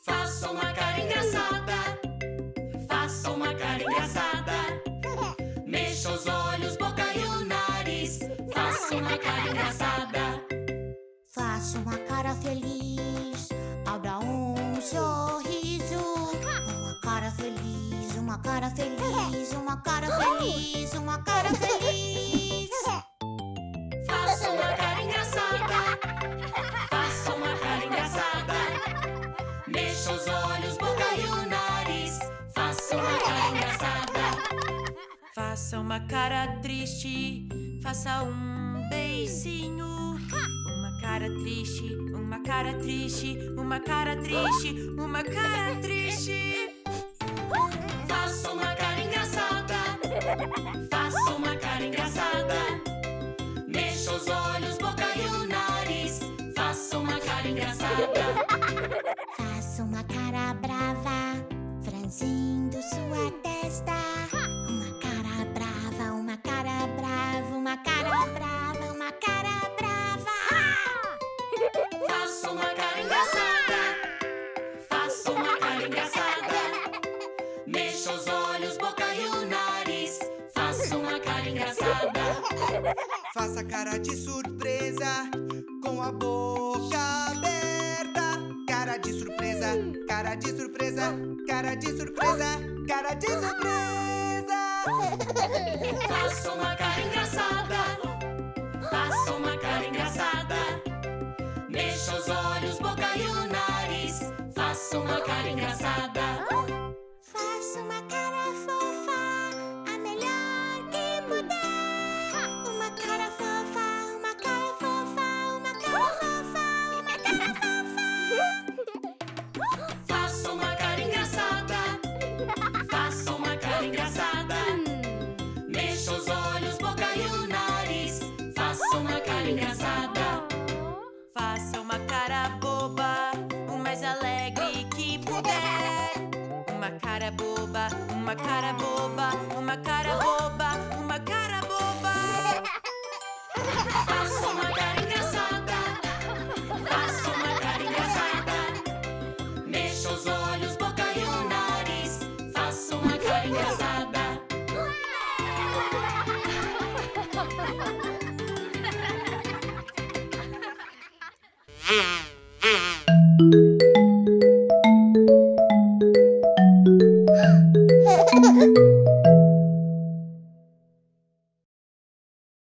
Faça uma cara engraçada. Faça uma cara engraçada. Mexa os olhos, boca e o nariz. Faça uma cara engraçada. Faça uma cara feliz, abra um sorriso. Uma cara feliz, uma cara feliz, uma cara feliz, uma cara feliz. Faça uma cara engraçada. Faça uma cara engraçada. Mexa os olhos, boca e o nariz. Faça uma cara engraçada. Faça uma cara triste, faça um beicinho. Uma cara triste, uma cara triste, uma cara triste, uma cara triste. Faça uma cara engraçada. Faça uma cara engraçada. Mexa os olhos, boca e o nariz. Faça uma cara engraçada. Faça uma cara brava, franzindo sua testa. Uma cara brava, uma cara brava, uma cara brava, uma cara brava. Faça uma cara engraçada. Faça uma cara engraçada. Mexa os olhos, boca e o nariz. Faça uma cara engraçada. Faça cara de surpresa, com a boca aberta. Cara de surpresa, cara de surpresa, cara de surpresa, cara de surpresa. Faça uma cara engraçada. Faça uma cara engraçada. Mexa os olhos, boca e o nariz. Faça uma cara engraçada. Faça uma cara fofa, a melhor que puder. Uma cara fofa, uma cara fofa, uma cara fofa, uma cara fofa. Faça uma cara engraçada. Faça uma cara engraçada. Mexa os olhos, boca e o nariz. Faça uma cara engraçada. Faça uma cara boba, o mais alegre que puder. Uma cara boba, uma cara boba, uma cara boba, uma cara boba. Faça uma cara engraçada. Faça uma cara engraçada. Mexa os olhos, boca e o nariz. Faça uma cara engraçada.